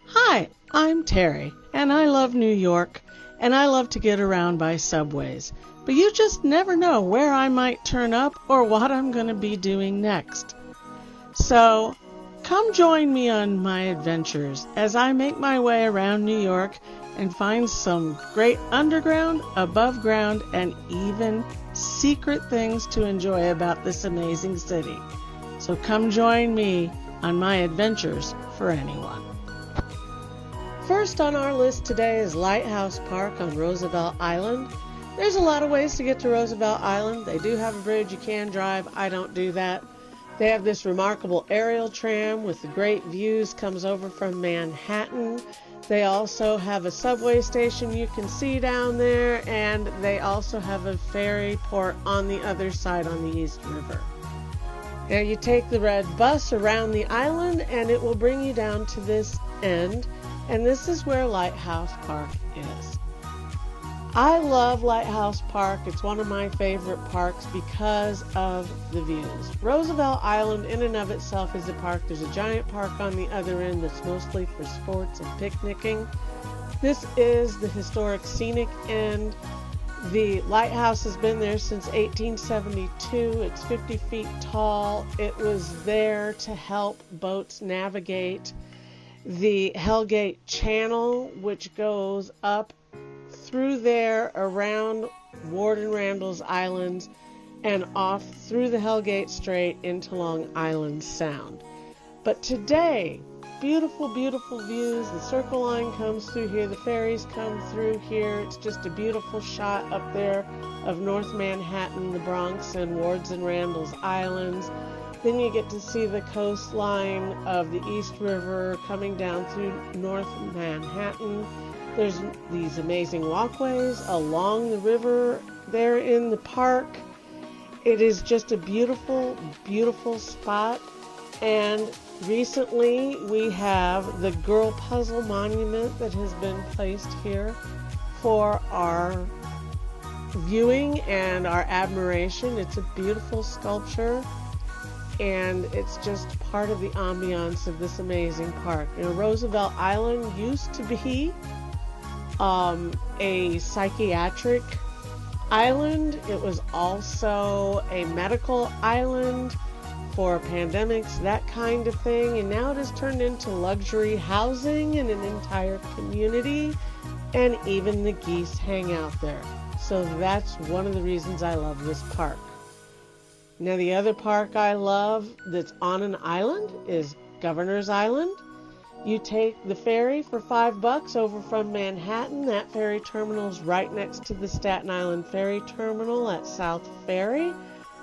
Hi, I'm Terry, and I love New York, and I love to get around by subways. But you just never know where I might turn up or what I'm going to be doing next. So, come join me on my adventures as I make my way around New York and find some great underground, above ground, and even secret things to enjoy about this amazing city. So come join me on my adventures for anyone. First on our list today is Lighthouse Park on Roosevelt Island. There's a lot of ways to get to Roosevelt Island. They do have a bridge you can drive. I don't do that. They have this remarkable aerial tram with the great views, comes over from Manhattan. They also have a subway station you can see down there, and they also have a ferry port on the other side on the East River. Now you take the red bus around the island and it will bring you down to this end, and this is where Lighthouse Park is. I love Lighthouse Park. It's one of my favorite parks because of the views. Roosevelt Island in and of itself is a park. There's a giant park on the other end that's mostly for sports and picnicking. This is the historic scenic end. The lighthouse has been there since 1872. It's 50 feet tall. It was there to help boats navigate the Hellgate Channel, which goes up through there around Ward and Randall's Islands and off through the Hellgate Strait into Long Island Sound. But today, beautiful, beautiful views. The Circle Line comes through here. The ferries come through here. It's just a beautiful shot up there of North Manhattan, the Bronx, and Wards and Randall's Islands. Then you get to see the coastline of the East River coming down through North Manhattan. There's these amazing walkways along the river there in the park. It is just a beautiful, beautiful spot. And recently we have the Girl Puzzle Monument that has been placed here for our viewing and our admiration. It's a beautiful sculpture, and it's just part of the ambiance of this amazing park. You know, Roosevelt Island used to be a psychiatric island. It was also a medical island for pandemics, that kind of thing, and now it has turned into luxury housing and an entire community, and even the geese hang out there. So that's one of the reasons I love this park. Now the other park I love that's on an island is Governor's Island. You take the ferry for $5 over from Manhattan. That ferry terminal is right next to the Staten Island Ferry Terminal at South Ferry.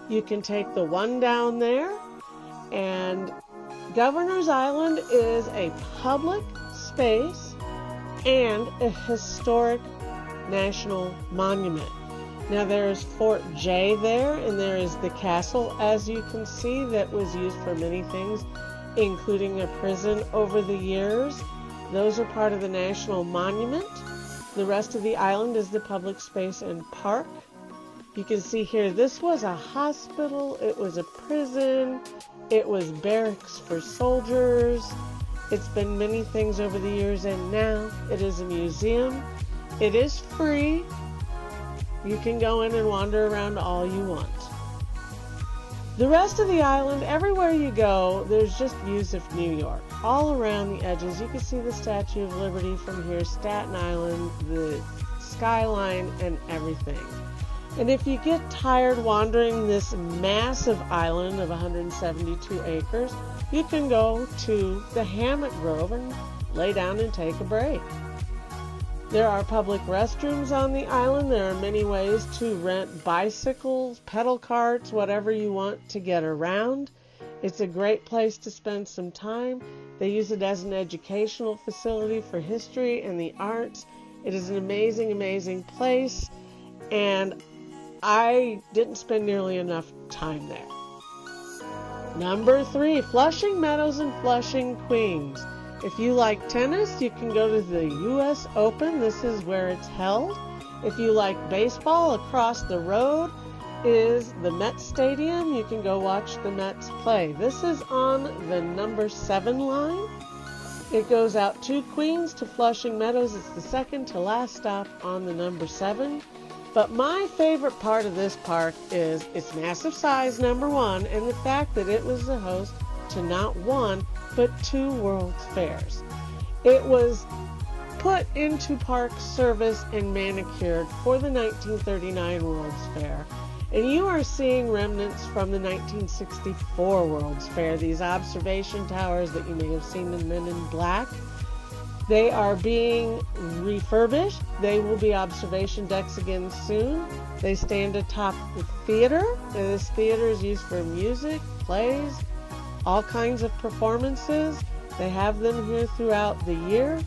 You can take the one down there. And Governor's Island is a public space and a historic national monument. Now there is Fort J there, and there is the castle, as you can see, that was used for many things, including a prison over the years. Those are part of the national monument. The rest of the island is the public space and park. You can see here, this was a hospital, it was a prison, it was barracks for soldiers. It's been many things over the years, and now it is a museum. It is free. You can go in and wander around all you want. The rest of the island, everywhere you go, there's just views of New York. All around the edges, you can see the Statue of Liberty from here, Staten Island, the skyline, and everything. And if you get tired wandering this massive island of 172 acres, you can go to the Hammock Grove and lay down and take a break. There are public restrooms on the island. There are many ways to rent bicycles, pedal carts, whatever you want to get around. It's a great place to spend some time. They use it as an educational facility for history and the arts. It is an amazing, amazing place, and I didn't spend nearly enough time there. Number 3, Flushing Meadows and Flushing, Queens. If you like tennis, you can go to the U.S. Open. This is where it's held. If you like baseball, across the road is the Mets Stadium. You can go watch the Mets play. This is on the number 7 line. It goes out to Queens to Flushing Meadows. It's the second to last stop on the number 7. But my favorite part of this park is its massive size, number 1, and the fact that it was the host to not 1, but 2 World's Fairs. It was put into park service and manicured for the 1939 World's Fair. And you are seeing remnants from the 1964 World's Fair, these observation towers that you may have seen in Men in Black. They are being refurbished. They will be observation decks again soon. They stand atop the theater, and this theater is used for music, plays, all kinds of performances. They have them here throughout the year.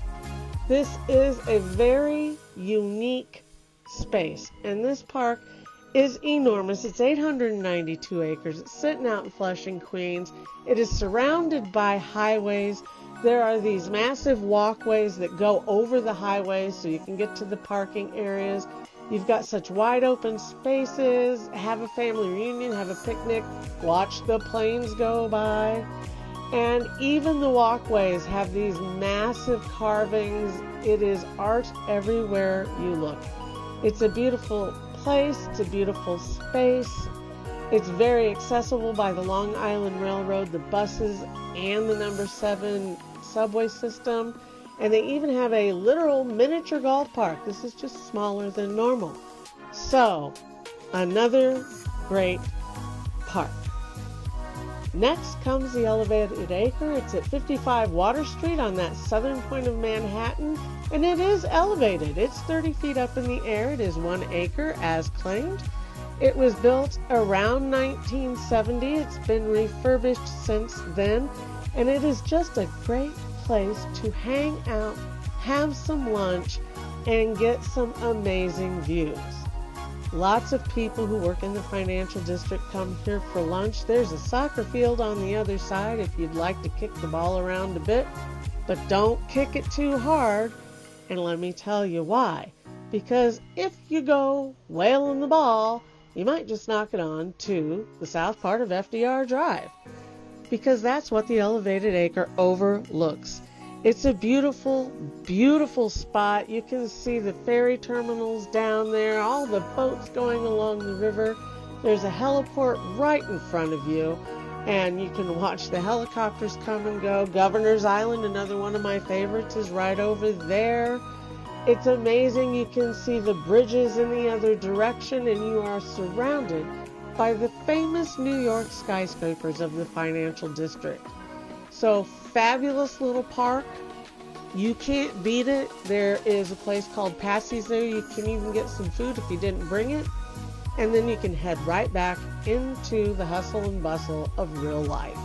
This is a very unique space, and this park is enormous. It's 892 acres. It's sitting out in Flushing, Queens. It is surrounded by highways. There are these massive walkways that go over the highways so you can get to the parking areas. You've got such wide open spaces. Have a family reunion, have a picnic, watch the planes go by. And even the walkways have these massive carvings. It is art everywhere you look. It's a beautiful place. It's a beautiful space. It's very accessible by the Long Island Railroad, the buses, and the number 7 subway system. And they even have a literal miniature golf park. This is just smaller than normal. So, another great park. Next comes the Elevated Acre. It's at 55 Water Street on that southern point of Manhattan, and it is elevated. It's 30 feet up in the air. It is 1 acre as claimed. It was built around 1970. It's been refurbished since then, and it is just a great place to hang out, have some lunch, and get some amazing views. Lots of people who work in the financial district come here for lunch. There's a soccer field on the other side if you'd like to kick the ball around a bit, but don't kick it too hard. And let me tell you why. Because if you go wailing the ball, you might just knock it on to the south part of FDR Drive, because that's what the Elevated Acre overlooks. It's a beautiful, beautiful spot. You can see the ferry terminals down there, all the boats going along the river. There's a heliport right in front of you, and you can watch the helicopters come and go. Governor's Island, another one of my favorites, is right over there. It's amazing. You can see the bridges in the other direction, and you are surrounded by the famous New York skyscrapers of the financial district. So, fabulous little park. You can't beat it. There is a place called Patsy's there. You can even get some food if you didn't bring it. And then you can head right back into the hustle and bustle of real life.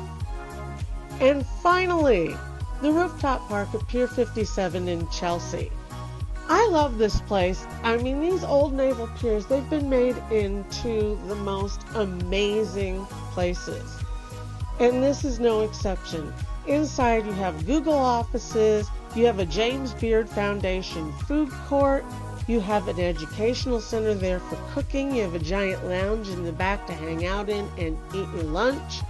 And finally, the rooftop park at Pier 57 in Chelsea. I love this place. I mean, these old naval piers, they've been made into the most amazing places. And this is no exception. Inside you have Google offices, you have a James Beard Foundation food court, you have an educational center there for cooking, you have a giant lounge in the back to hang out in and eat your lunch,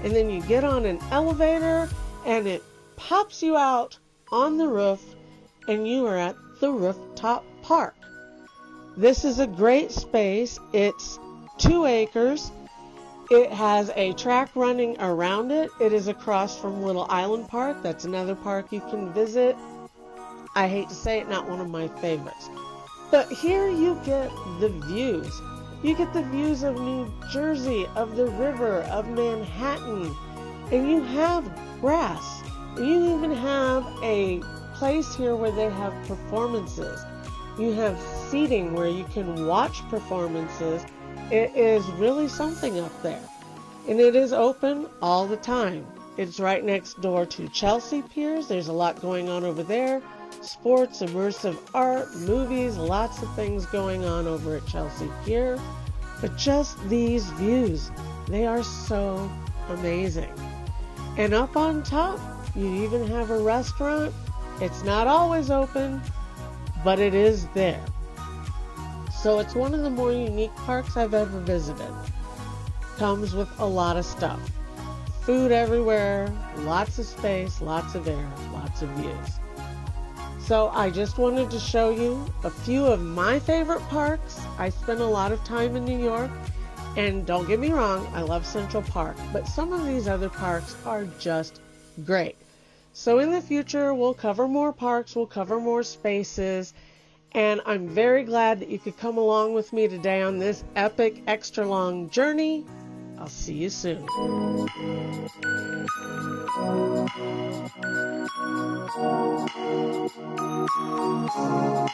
and then you get on an elevator and it pops you out on the roof and you are at the rooftop park. This is a great space. It's 2 acres. It has a track running around it. It is across from Little Island Park. That's another park you can visit. I hate to say it, not one of my favorites. But here you get the views. You get the views of New Jersey, of the river, of Manhattan. And you have grass. You even have a place here where they have performances. You have seating where you can watch performances. It is really something up there. And it is open all the time. It's right next door to Chelsea Piers. There's a lot going on over there. Sports, immersive art, movies, lots of things going on over at Chelsea Pier. But just these views, they are so amazing. And up on top, you even have a restaurant. It's not always open, but it is there. So it's one of the more unique parks I've ever visited. Comes with a lot of stuff. Food everywhere, lots of space, lots of air, lots of views. So I just wanted to show you a few of my favorite parks. I spent a lot of time in New York, and don't get me wrong, I love Central Park, but some of these other parks are just great. So in the future, we'll cover more parks, we'll cover more spaces, and I'm very glad that you could come along with me today on this epic, extra long journey. I'll see you soon.